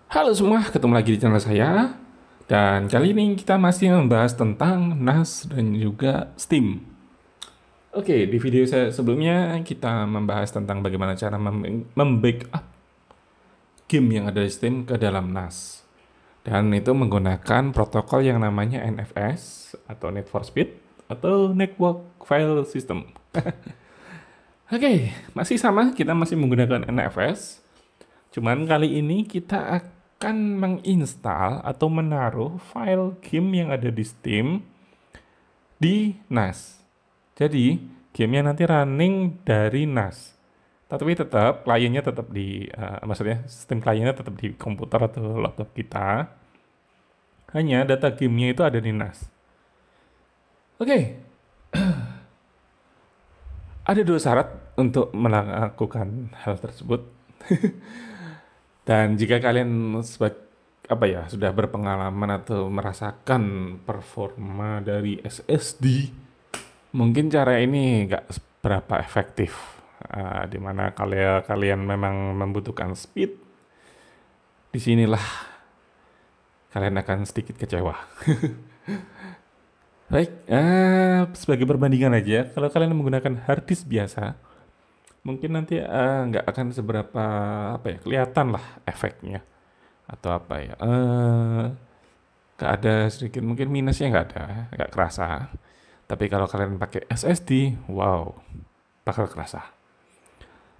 Halo semua, ketemu lagi di channel saya. Dan kali ini kita masih membahas tentang NAS dan juga Steam. Oke, di video saya sebelumnya kita membahas tentang bagaimana cara membackup game yang ada di Steam ke dalam NAS. Dan itu menggunakan protokol yang namanya NFS atau Need for Speed atau Network File System. Oke, masih sama, kita masih menggunakan NFS. Cuman kali ini kita akan menginstal atau menaruh file game yang ada di Steam di NAS. Jadi, gamenya nanti running dari NAS. Tapi tetap kliennya tetap di, maksudnya Steam kliennya tetap di komputer atau laptop kita. Hanya data gamenya itu ada di NAS. Oke, ada dua syarat untuk melakukan hal tersebut. Dan jika kalian apa ya, sudah berpengalaman atau merasakan performa dari SSD, mungkin cara ini nggak seberapa efektif. Di mana kalian memang membutuhkan speed, disinilah kalian akan sedikit kecewa. Baik, sebagai perbandingan aja, kalau kalian menggunakan hard disk biasa, mungkin nanti nggak akan seberapa apa ya, kelihatan lah efeknya atau apa ya. Nggak ada sedikit mungkin minusnya, nggak ada, nggak kerasa. Tapi kalau kalian pakai SSD, wow, bakal kerasa.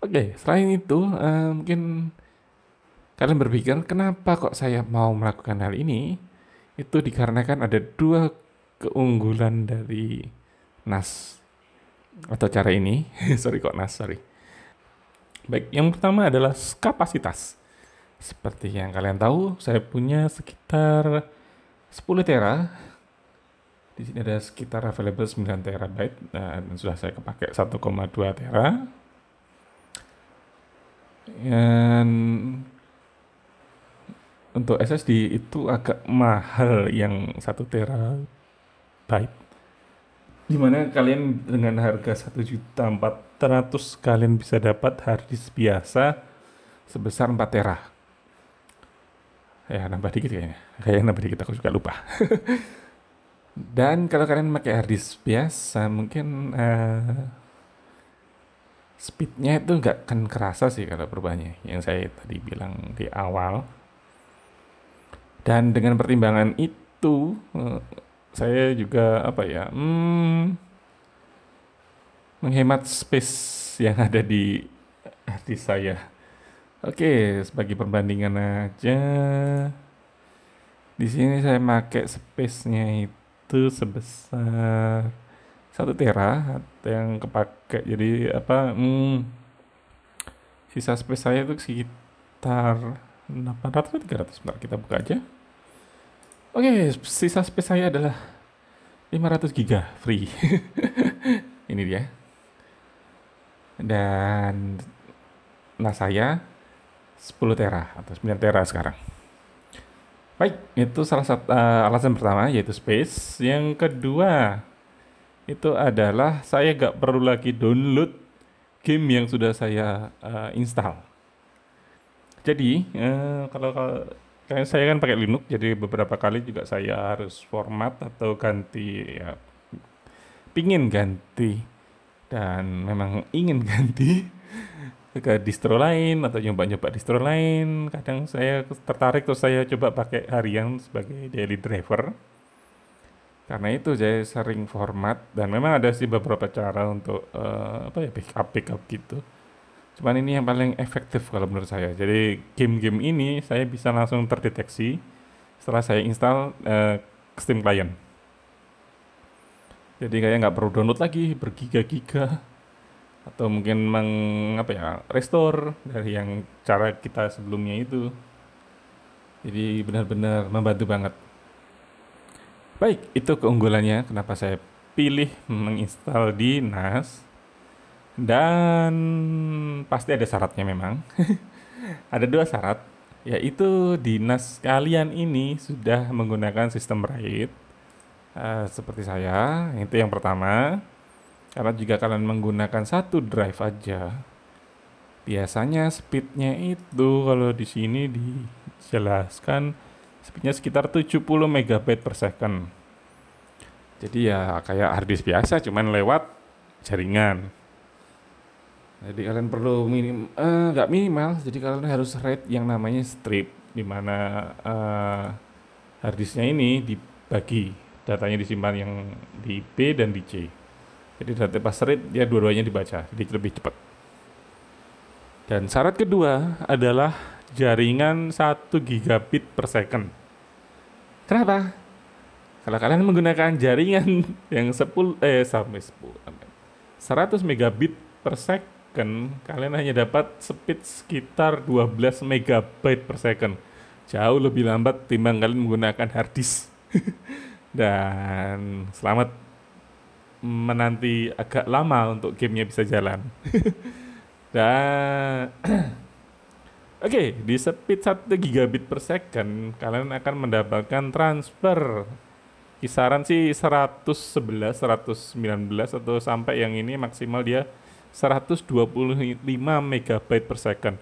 Oke, selain itu mungkin kalian berpikir kenapa kok saya mau melakukan hal ini? Itu dikarenakan ada dua keunggulan dari NAS atau cara ini. Sorry kok NAS, sorry. Baik, yang pertama adalah kapasitas. Seperti yang kalian tahu, saya punya sekitar 10 tera. Di sini ada sekitar available 9 terabyte dan sudah saya kepakai 1,2 tera. Dan untuk SSD itu agak mahal yang 1 terabyte. Dimana kalian dengan harga 1.400.000 kalian bisa dapat harddisk biasa sebesar 4 tera. Ya nambah dikit kayaknya. Kayaknya nambah dikit, aku juga lupa. Dan kalau kalian pakai harddisk biasa, mungkin speednya itu nggak akan kerasa sih kalau perubahannya. Yang saya tadi bilang di awal. Dan dengan pertimbangan itu, saya juga apa ya, menghemat space yang ada di harddisk saya. Oke, sebagai perbandingan aja, di sini saya pakai space-nya itu sebesar 1 tera yang kepake. Jadi apa? Sisa space saya itu sekitar 800 atau 300. Bentar, kita buka aja. Oke, sisa space saya adalah 500 giga free. Ini dia. Dan nah saya 10 tera atau 9 tera sekarang. Baik, itu salah satu alasan pertama yaitu space. Yang kedua itu adalah saya gak perlu lagi download game yang sudah saya install. Jadi kalau kayak saya kan pakai Linux, jadi beberapa kali juga saya harus format atau ganti ya, pingin ganti dan memang ingin ganti ke distro lain atau nyoba-nyoba distro lain. Kadang saya tertarik terus saya coba pakai harian sebagai daily driver. Karena itu saya sering format dan memang ada sih beberapa cara untuk apa ya, backup gitu. Cuman ini yang paling efektif kalau menurut saya. Jadi game-game ini saya bisa langsung terdeteksi setelah saya install Steam Client. Jadi kayak nggak perlu download lagi bergiga-giga atau mungkin apa ya, restore dari yang cara kita sebelumnya itu. Jadi benar-benar membantu banget. Baik, itu keunggulannya kenapa saya pilih menginstal di NAS. Dan pasti ada syaratnya memang. Ada dua syarat, yaitu di NAS kalian ini sudah menggunakan sistem RAID seperti saya. Itu yang pertama. Karena jika kalian menggunakan satu drive aja, biasanya speednya itu kalau di sini di dijelaskan speednya sekitar 70 megabyte per second. Jadi ya kayak hard disk biasa, cuman lewat jaringan. Jadi kalian perlu nggak minimal, jadi kalian harus rate yang namanya strip, di mana hard disknya ini dibagi, datanya disimpan yang di B dan di C. Jadi data pas read dia dua-duanya dibaca, jadi lebih cepat. Dan syarat kedua adalah jaringan 1 gigabit per second. Kenapa? Kalau kalian menggunakan jaringan yang 100 megabit per second, kalian hanya dapat speed sekitar 12 megabyte per second. Jauh lebih lambat timbang kalian menggunakan hard disk. Dan selamat menanti agak lama untuk gamenya bisa jalan. Dan oke, di speed 1 gigabit per second kalian akan mendapatkan transfer kisaran sih 111, 119 atau sampai yang ini maksimal dia 125 megabyte per second.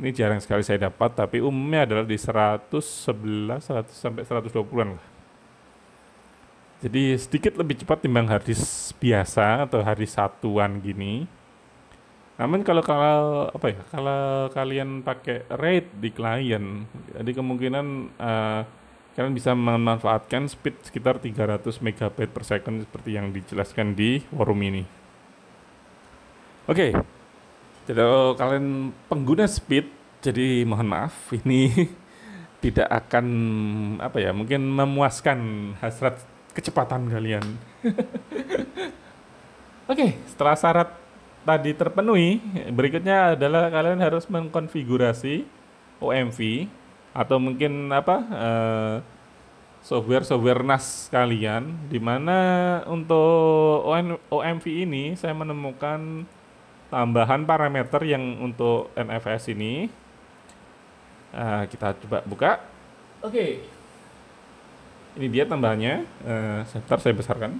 Ini jarang sekali saya dapat, tapi umumnya adalah di 111, 100 sampai 120-an lah. Jadi sedikit lebih cepat timbang hard disk biasa atau hard disk satuan gini. Namun kalau kalian pakai RAID di klien, jadi kemungkinan kalian bisa memanfaatkan speed sekitar 300 megabyte per second seperti yang dijelaskan di forum ini. Oke. Jadi kalau kalian pengguna speed, jadi mohon maaf ini tidak akan mungkin memuaskan hasrat kecepatan kalian. Oke, setelah syarat tadi terpenuhi, berikutnya adalah kalian harus mengkonfigurasi OMV atau mungkin software NAS kalian, di mana untuk OMV ini saya menemukan tambahan parameter yang untuk NFS ini. Kita coba buka. Oke. Ini dia tambahannya. Sebentar saya besarkan.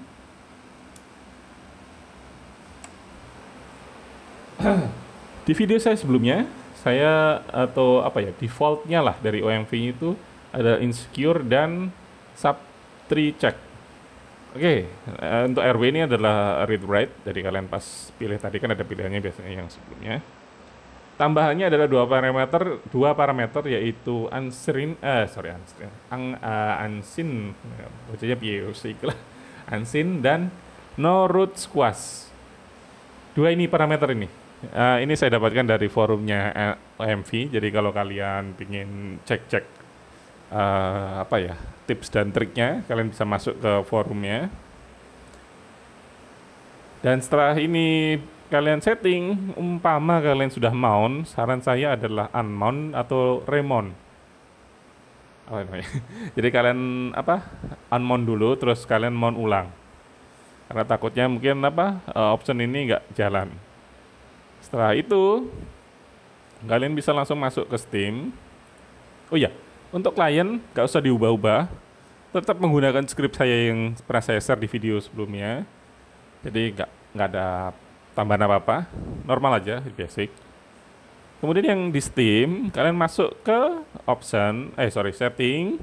Di video saya sebelumnya, defaultnya lah dari OMV itu ada insecure dan sub-tree check. Oke, untuk RW ini adalah read write. Jadi kalian pas pilih tadi kan ada pilihannya biasanya yang sebelumnya. Tambahannya adalah dua parameter yaitu unseen, bacanya POC lah, unseen dan no root squash. Dua ini parameter ini. Ini saya dapatkan dari forumnya OMV. Jadi kalau kalian ingin cek tips dan triknya, kalian bisa masuk ke forumnya. Dan setelah ini kalian setting, umpama kalian sudah mount, saran saya adalah unmount atau remount. Jadi kalian unmount dulu, terus kalian mount ulang. Karena takutnya mungkin option ini nggak jalan. Setelah itu, kalian bisa langsung masuk ke Steam. Oh iya, untuk klien nggak usah diubah-ubah, tetap menggunakan script saya yang pernah saya share di video sebelumnya. Jadi nggak ada tambahan apa-apa, normal aja, basic. Kemudian yang di Steam, kalian masuk ke setting,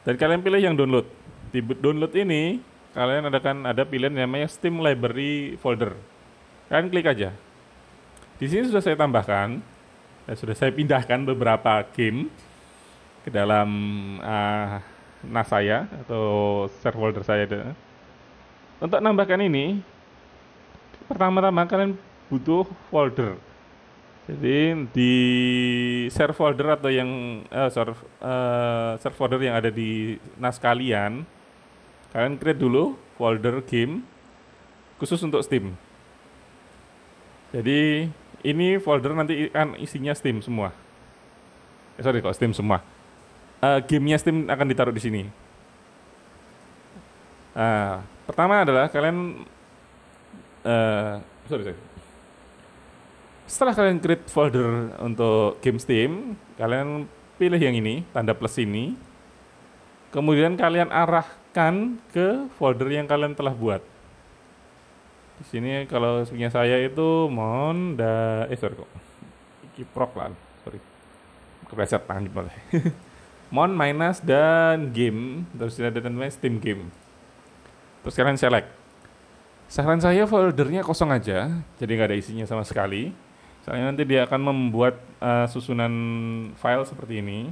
dan kalian pilih yang download. Di download ini, kalian ada pilihan namanya Steam Library Folder. Kalian klik aja. Di sini sudah saya tambahkan, dan sudah saya pindahkan beberapa game ke dalam NAS saya atau share folder saya. Untuk nambahkan ini, pertama-tama kalian butuh folder. Jadi di share folder atau yang share folder yang ada di NAS kalian create dulu folder game khusus untuk Steam. Jadi ini folder nanti akan isinya Steam semua. Steam semua. Gamenya Steam akan ditaruh di sini. Pertama adalah kalian setelah kalian create folder untuk game Steam, kalian pilih yang ini, tanda plus ini. Kemudian kalian arahkan ke folder yang kalian telah buat. Di sini kalau punya saya itu kepleset tangan boleh. Mon minus dan game, terus ada namanya Steam game. Terus kalian select. Saran saya foldernya kosong aja, jadi nggak ada isinya sama sekali. Soalnya nanti dia akan membuat susunan file seperti ini.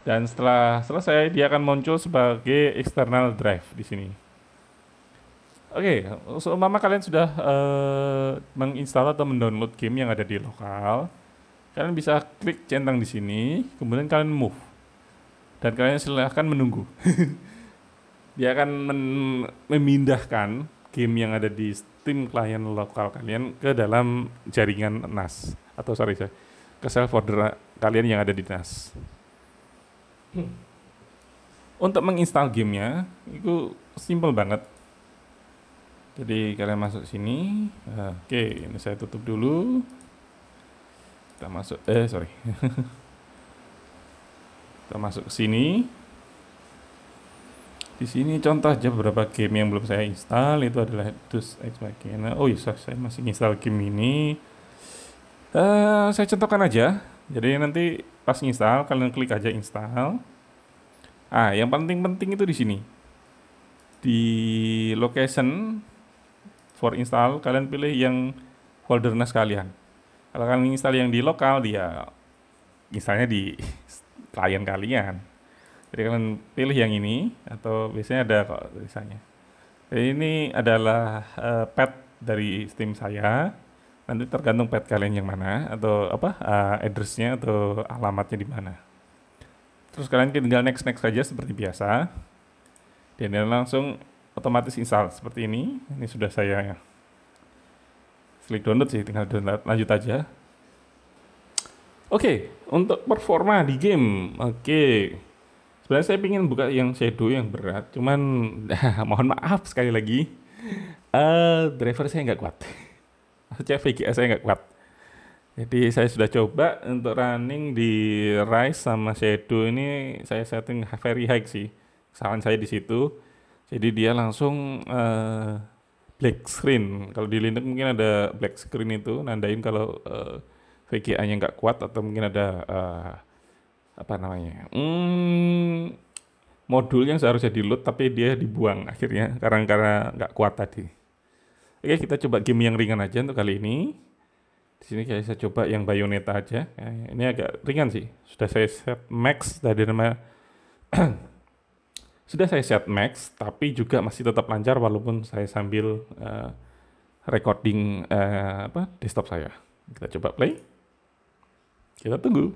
Dan setelah selesai, dia akan muncul sebagai external drive di sini. Oke, seumpama kalian sudah menginstal atau mendownload game yang ada di lokal, kalian bisa klik centang di sini, kemudian kalian move. Dan kalian silahkan menunggu. Dia akan memindahkan game yang ada di Steam klien lokal kalian ke dalam jaringan NAS. Atau ke shell folder kalian yang ada di NAS. Untuk menginstal gamenya, itu simple banget. Jadi kalian masuk sini. Oke, ini saya tutup dulu. Kita masuk, Kita masuk ke sini. Di sini contoh aja beberapa game yang belum saya install. Itu adalah Deus Ex Machina. Oh iya, saya masih install game ini. Saya contohkan aja. Jadi nanti pas install, kalian klik aja install. Yang paling penting itu di sini. Di location for install, kalian pilih yang folder NAS kalian. Kalau kalian install yang di lokal, dia installnya di klien kalian. Jadi kalian pilih yang ini, atau biasanya ada kok tulisannya. Jadi ini adalah path dari Steam saya. Nanti tergantung path kalian yang mana, atau address-nya atau alamatnya di mana. Terus kalian tinggal next saja seperti biasa. Dan langsung otomatis install seperti ini. Ini sudah saya klik download sih, tinggal download, lanjut aja. Oke, untuk performa di game. Oke. Sebenarnya saya ingin buka yang Shadow yang berat, cuman mohon maaf sekali lagi. Driver saya nggak kuat. Maksudnya VGA saya nggak kuat. Jadi saya sudah coba untuk running di Rise sama Shadow ini saya setting very high sih. Kesalahan saya di situ. Jadi dia langsung black screen. Kalau di Linux mungkin ada black screen itu nandain kalau VGA-nya nggak kuat atau mungkin ada modul yang seharusnya di load tapi dia dibuang akhirnya karena nggak kuat tadi. Oke, kita coba game yang ringan aja untuk kali ini. Di sini saya coba yang Bayonetta aja. Ini agak ringan sih. Sudah saya set max tadi nama. Sudah saya set max, tapi juga masih tetap lancar walaupun saya sambil recording desktop saya. Kita coba play. Kita tunggu.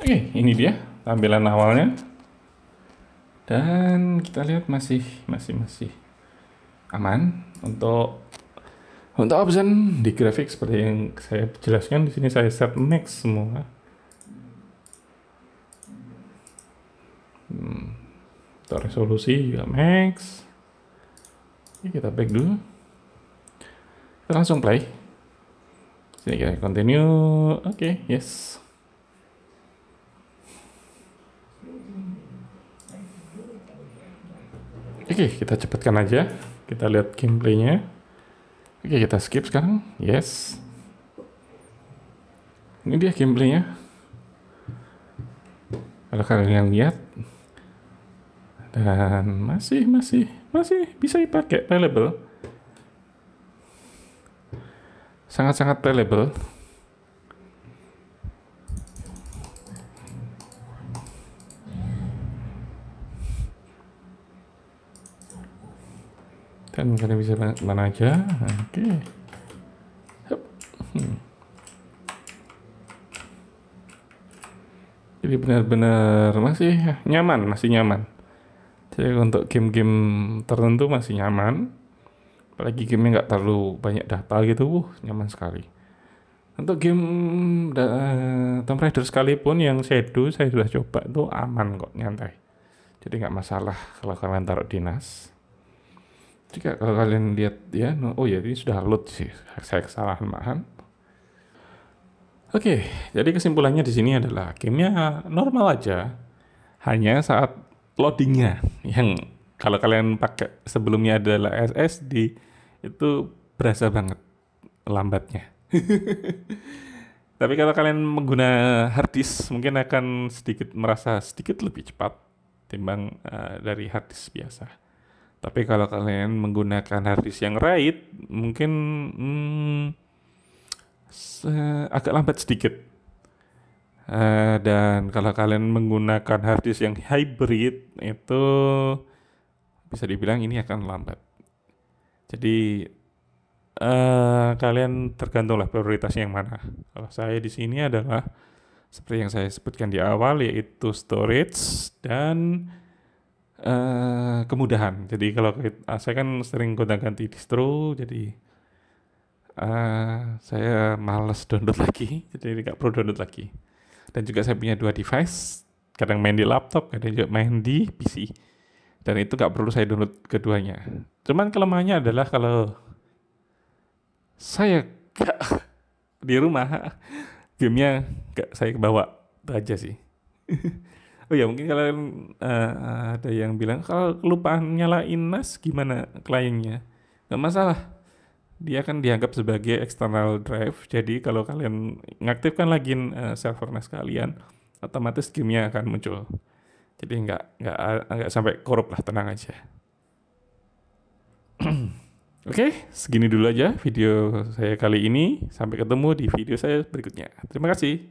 Oke, ini dia tampilan awalnya. Dan kita lihat masih aman untuk option di grafik seperti yang saya jelaskan. Di sini saya set max semua. Untuk resolusi juga max. Oke, kita back dulu. Kita langsung play. Sini kita continue. Oke, yes. Oke, kita cepatkan aja. Kita lihat gameplaynya. Oke, kita skip sekarang. Yes. Ini dia gameplaynya. Kalau kalian lihat, dan masih bisa dipakai, playable. Sangat-sangat playable. Dan kalian bisa mana aja. Oke. Jadi benar-benar masih nyaman. Jadi untuk game-game tertentu masih nyaman. Apalagi game-nya nggak terlalu banyak data gitu, nyaman sekali. Untuk game Tomb Raider sekalipun yang Shadow saya sudah coba itu aman kok, nyantai. Jadi nggak masalah kalau kalian taruh di NAS. Jika kalau kalian lihat ya, oh ya ini sudah load sih, saya kesalahan malahan. Oke, jadi kesimpulannya di sini adalah gamenya normal aja, hanya saat loadingnya yang kalau kalian pakai sebelumnya adalah SSD itu berasa banget lambatnya. Tapi kalau kalian menggunakan hard disk mungkin akan merasa sedikit lebih cepat timbang dari hard disk biasa. Tapi kalau kalian menggunakan hard disk yang RAID mungkin agak lambat sedikit. Dan kalau kalian menggunakan hard disk yang hybrid itu bisa dibilang ini akan lambat. Jadi kalian tergantunglah prioritasnya yang mana. Kalau saya di sini adalah seperti yang saya sebutkan di awal yaitu storage dan kemudahan. Jadi kalau saya kan sering gonta-ganti distro, jadi saya males download lagi, jadi nggak perlu download lagi. Dan juga saya punya dua device, kadang main di laptop, kadang juga main di PC. Dan itu nggak perlu saya download keduanya. Cuman kelemahannya adalah kalau saya gak di rumah, gamenya gak saya bawa, itu aja sih. Oh ya mungkin kalian ada yang bilang kalau kelupaan nyalain NAS gimana kliennya? Gak masalah, dia akan dianggap sebagai external drive. Jadi kalau kalian ngaktifkan lagi server NAS kalian, otomatis gamenya akan muncul. Jadi nggak sampai korup lah, tenang aja. Oke, segini dulu aja video saya kali ini. Sampai ketemu di video saya berikutnya. Terima kasih.